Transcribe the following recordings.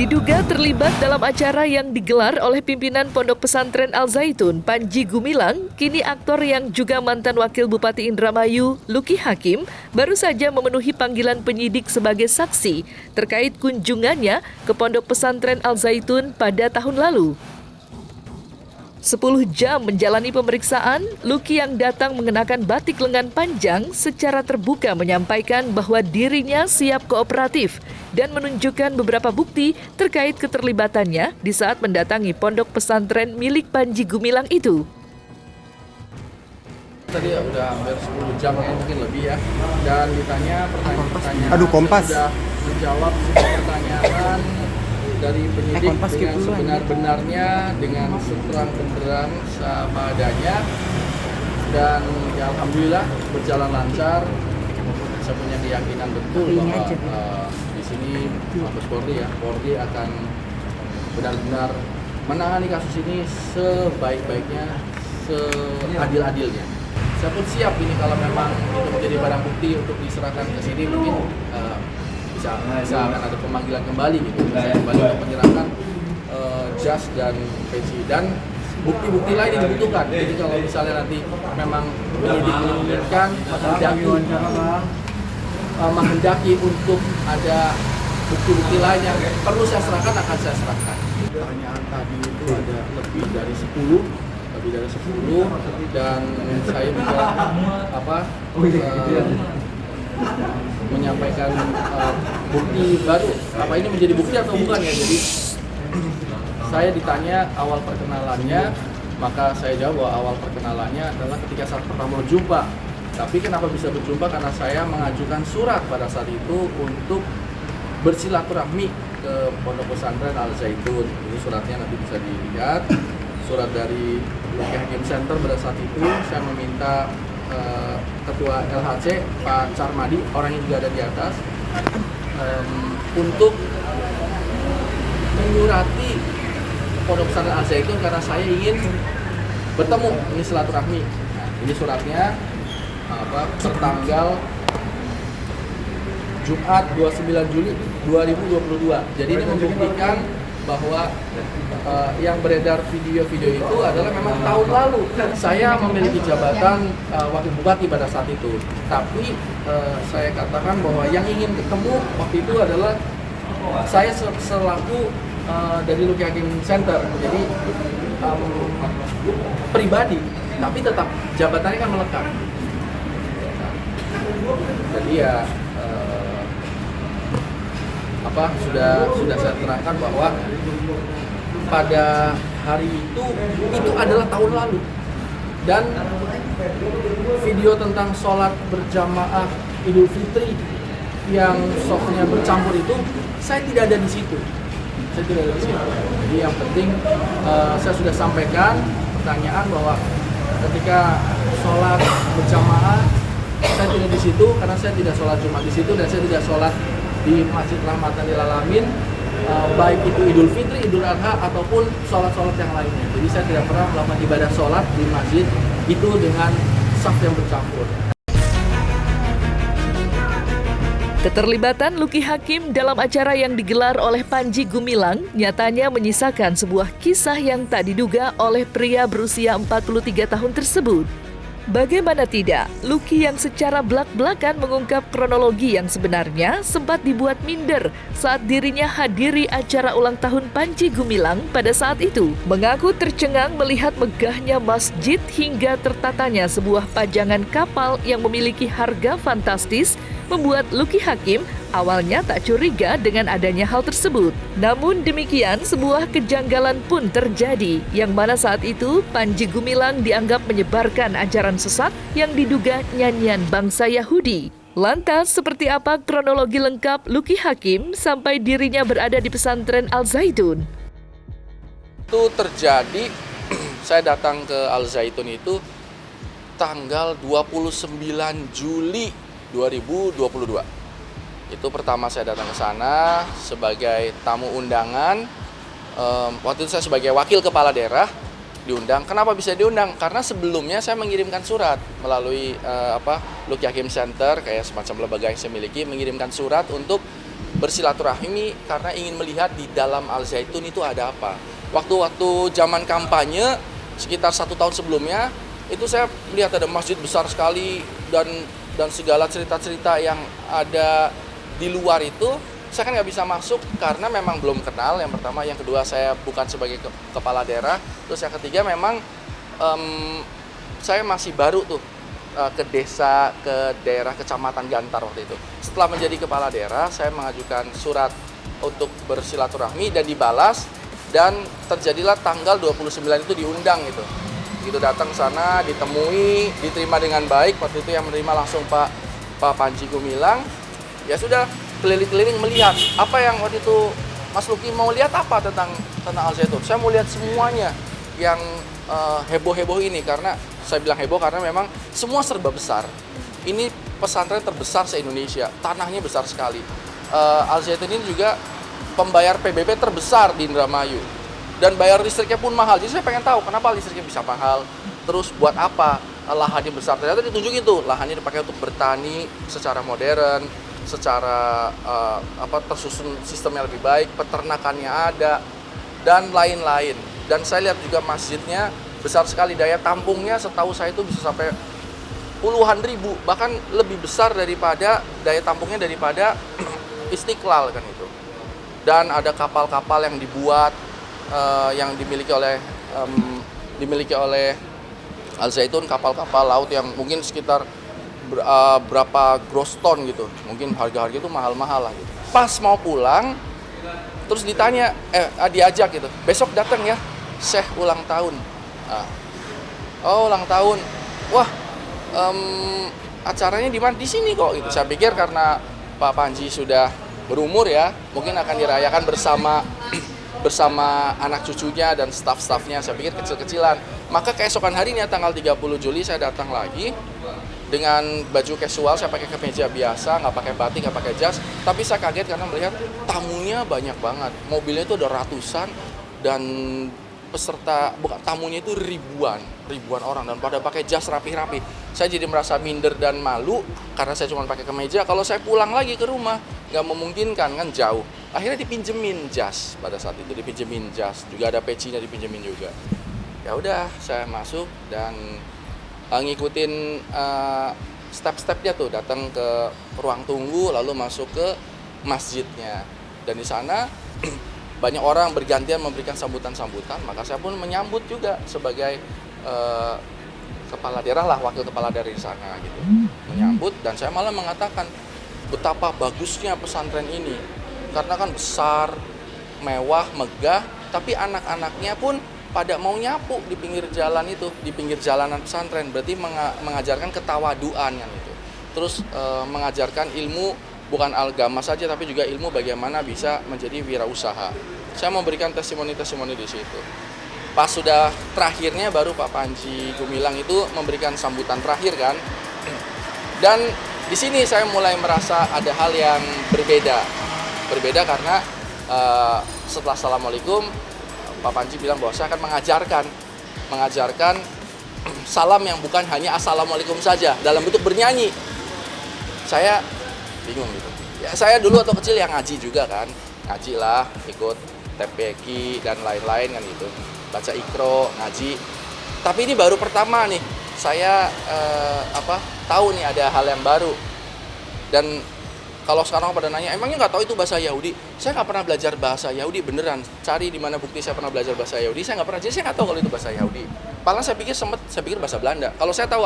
Diduga terlibat dalam acara yang digelar oleh pimpinan Pondok Pesantren Al Zaitun, Panji Gumilang, kini aktor yang juga mantan Wakil Bupati Indramayu, Luki Hakim, baru saja memenuhi panggilan penyidik sebagai saksi terkait kunjungannya ke Pondok Pesantren Al Zaitun pada tahun lalu. 10 jam menjalani pemeriksaan, Luki yang datang mengenakan batik lengan panjang secara terbuka menyampaikan bahwa dirinya siap kooperatif dan menunjukkan beberapa bukti terkait keterlibatannya di saat mendatangi pondok pesantren milik Panji Gumilang itu. Tadi udah hampir 10 jam ya, mungkin lebih ya, dan ditanya pertanyaan-pertanyaan. Kompas. Sudah menjawab semua pertanyaan dari penyidik dengan sebenar-benarnya, dengan seterang benderang sama adanya, dan ya alhamdulillah berjalan lancar. Saya punya keyakinan betul bahwa di sini Mabes Polri akan benar-benar menangani kasus ini sebaik-baiknya, seadil-adilnya. Saya pun siap ini kalau memang itu menjadi barang bukti untuk diserahkan ke sini, mungkin bisa akan ada pemanggilan kembali gitu, saya kembali untuk menyerahkan jas dan peci dan bukti-bukti lain yang dibutuhkan. Jadi kalau misalnya nanti memang penyidik menginginkan menghendaki untuk ada bukti-bukti lain yang perlu saya serahkan, akan saya serahkan. Pertanyaan tadi itu ada lebih dari 10 dan saya juga menyampaikan bukti baru. Apa ini menjadi bukti atau bukan ya? Jadi saya ditanya awal perkenalannya, maka saya jawab bahwa awal perkenalannya adalah ketika saat pertama berjumpa. Tapi kenapa bisa berjumpa? Karena saya mengajukan surat pada saat itu untuk bersilaturahmi ke Pondok Pesantren Al Zaitun. Ini suratnya nanti bisa dilihat. Surat dari Luki Hakim Center pada saat itu saya meminta Ketua LHC Pak Carmadi, orangnya juga ada di atas, untuk menyurati Pondok Pesantren Al Zaitun karena saya ingin bertemu, ini silaturahmi. Nah, ini suratnya tertanggal Jumat 29 Juli 2022. Jadi ini membuktikan bahwa yang beredar video-video itu adalah memang tahun lalu saya memiliki jabatan wakil bupati pada saat itu. Tapi saya katakan bahwa yang ingin ketemu waktu itu adalah saya selaku dari Luki Hakim Center. Jadi pribadi, tapi tetap jabatannya kan melekat. Jadi ya sudah saya terangkan bahwa pada hari itu adalah tahun lalu, dan video tentang sholat berjamaah Idul Fitri yang softnya bercampur itu saya tidak ada di situ. Jadi yang penting saya sudah sampaikan pertanyaan bahwa ketika sholat berjamaah saya tidak di situ karena saya tidak sholat Jumat di situ dan saya tidak sholat di Masjid Rahmatan lil Alamin, baik itu Idul Fitri, Idul Adha ataupun sholat-sholat yang lainnya. Jadi saya tidak pernah melakukan ibadah sholat di masjid itu dengan saf yang bercampur. Keterlibatan Luki Hakim dalam acara yang digelar oleh Panji Gumilang nyatanya menyisakan sebuah kisah yang tak diduga oleh pria berusia 43 tahun tersebut. Bagaimana tidak, Luki yang secara belak-belakan mengungkap kronologi yang sebenarnya sempat dibuat minder saat dirinya hadiri acara ulang tahun Panji Gumilang pada saat itu. Mengaku tercengang melihat megahnya masjid hingga tertatanya sebuah pajangan kapal yang memiliki harga fantastis, membuat Luki Hakim awalnya tak curiga dengan adanya hal tersebut. Namun demikian, sebuah kejanggalan pun terjadi, yang mana saat itu Panji Gumilang dianggap menyebarkan ajaran sesat yang diduga nyanyian bangsa Yahudi. Lantas, seperti apa kronologi lengkap Luki Hakim sampai dirinya berada di pesantren Al Zaitun? Itu terjadi, saya datang ke Al Zaitun itu tanggal 29 Juli 2022. Itu pertama saya datang ke sana sebagai tamu undangan. Waktu itu saya sebagai wakil kepala daerah diundang. Kenapa bisa diundang? Karena sebelumnya saya mengirimkan surat melalui Luki Hakim Center, kayak semacam lembaga yang saya miliki, mengirimkan surat untuk bersilaturahmi karena ingin melihat di dalam Al Zaitun itu ada apa. Waktu zaman kampanye sekitar 1 tahun sebelumnya itu saya melihat ada masjid besar sekali dan segala cerita-cerita yang ada di luar itu saya kan nggak bisa masuk karena memang belum kenal. Yang pertama, yang kedua saya bukan sebagai kepala daerah, terus yang ketiga memang saya masih baru tuh ke desa, ke daerah kecamatan Gantar waktu itu. Setelah menjadi kepala daerah, saya mengajukan surat untuk bersilaturahmi dan dibalas, dan terjadilah tanggal 29 itu diundang gitu. Itu datang ke sana, ditemui, diterima dengan baik. Waktu itu yang menerima langsung Pak Panji Gumilang. Ya sudah, keliling-keliling melihat apa yang waktu itu Mas Luki mau lihat apa tentang Al Zaitun. Saya mau lihat semuanya yang heboh-heboh ini, karena saya bilang heboh karena memang semua serba besar. Ini pesantren terbesar se-Indonesia, tanahnya besar sekali. Al Zaitun ini juga pembayar PBB terbesar di Indramayu, dan bayar listriknya pun mahal. Jadi saya pengen tahu kenapa listriknya bisa mahal, terus buat apa lahannya besar. Ternyata ditunjuk itu lahannya dipakai untuk bertani secara modern, secara tersusun sistemnya lebih baik, peternakannya ada, dan lain-lain. Dan saya lihat juga masjidnya besar sekali, daya tampungnya setahu saya itu bisa sampai puluhan ribu, bahkan lebih besar daripada daya tampungnya daripada Istiqlal kan itu. Dan ada kapal-kapal yang dibuat yang dimiliki oleh Al Zaitun, kapal-kapal laut yang mungkin sekitar berapa gross ton gitu, mungkin harga-harga itu mahal-mahal lah gitu. Pas mau pulang terus ditanya, diajak gitu, besok datang ya Syekh ulang tahun. Oh, ulang tahun, wah, acaranya di mana? Di sini kok gitu. Saya pikir karena Pak Panji sudah berumur ya, mungkin akan dirayakan bersama anak cucunya dan staf-stafnya. Saya pikir kecil-kecilan. Maka keesokan harinya tanggal 30 Juli saya datang lagi dengan baju casual. Saya pakai kemeja biasa, nggak pakai batik, nggak pakai jas. Tapi saya kaget karena melihat tamunya banyak banget. Mobilnya itu ada ratusan, dan peserta, bukan tamunya itu ribuan orang, dan pada pakai jas rapi-rapi. Saya jadi merasa minder dan malu karena saya cuma pakai kemeja. Kalau saya pulang lagi ke rumah nggak memungkinkan kan, jauh. Akhirnya dipinjemin jas pada saat itu, dipinjemin jas, juga ada pecinya dipinjemin juga. Ya udah, saya masuk dan ngikutin step-stepnya tuh, datang ke ruang tunggu lalu masuk ke masjidnya, dan di sana banyak orang bergantian memberikan sambutan-sambutan. Maka saya pun menyambut juga sebagai kepala daerah lah, wakil kepala daerah di sana gitu, menyambut. Dan saya malah mengatakan betapa bagusnya pesantren ini, karena kan besar, mewah, megah, tapi anak-anaknya pun pada mau nyapu di pinggir jalan itu, di pinggir jalanan pesantren. Berarti mengajarkan ketawaduan kan itu. Terus mengajarkan ilmu, bukan agama saja tapi juga ilmu bagaimana bisa menjadi wirausaha. Saya memberikan testimoni-testimoni di situ. Pas sudah terakhirnya baru Pak Panji Gumilang itu memberikan sambutan terakhir kan. Dan di sini saya mulai merasa ada hal yang berbeda. Berbeda karena setelah Assalamualaikum, Pak Panji bilang bahwa saya akan mengajarkan salam yang bukan hanya Assalamualaikum saja dalam bentuk bernyanyi. Saya bingung gitu. Ya, saya dulu atau kecil yang ngaji juga kan, ngaji lah, ikut TPQ dan lain-lain kan gitu, baca Iqra, ngaji. Tapi ini baru pertama nih, saya tahu nih ada hal yang baru. Dan kalau sekarang pada nanya, emangnya nggak tahu itu bahasa Yahudi? Saya nggak pernah belajar bahasa Yahudi beneran. Cari di mana bukti saya pernah belajar bahasa Yahudi? Saya nggak pernah. Jadi saya nggak tahu kalau itu bahasa Yahudi. Paling saya pikir bahasa Belanda. Kalau saya tahu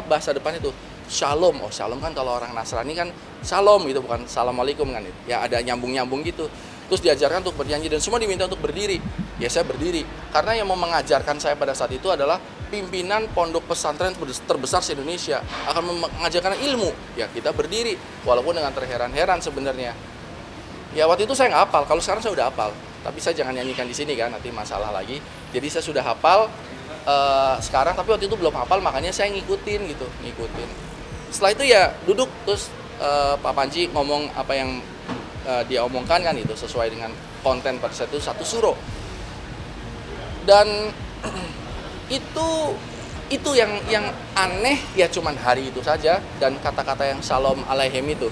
bahasa depan itu Shalom. Oh, Shalom kan kalau orang Nasrani kan Shalom gitu, bukan Assalamualaikum kan. Ya ada nyambung-nyambung gitu. Terus diajarkan untuk bernyanyi dan semua diminta untuk berdiri. Ya saya berdiri. Karena yang mau mengajarkan saya pada saat itu adalah pimpinan pondok pesantren terbesar se-Indonesia, akan mengajarkan ilmu. Ya kita berdiri, walaupun dengan terheran-heran sebenarnya. Ya waktu itu saya nggak hafal, kalau sekarang saya udah hafal. Tapi saya jangan nyanyikan di sini kan, nanti masalah lagi. Jadi saya sudah hafal sekarang, tapi waktu itu belum hafal, makanya saya ngikutin. Setelah itu ya duduk, terus Pak Panji ngomong apa yang dia omongkan kan itu sesuai dengan konten pada saat itu, satu suro. Dan itu yang aneh ya cuman hari itu saja dan kata-kata yang Shalom Aleichem itu.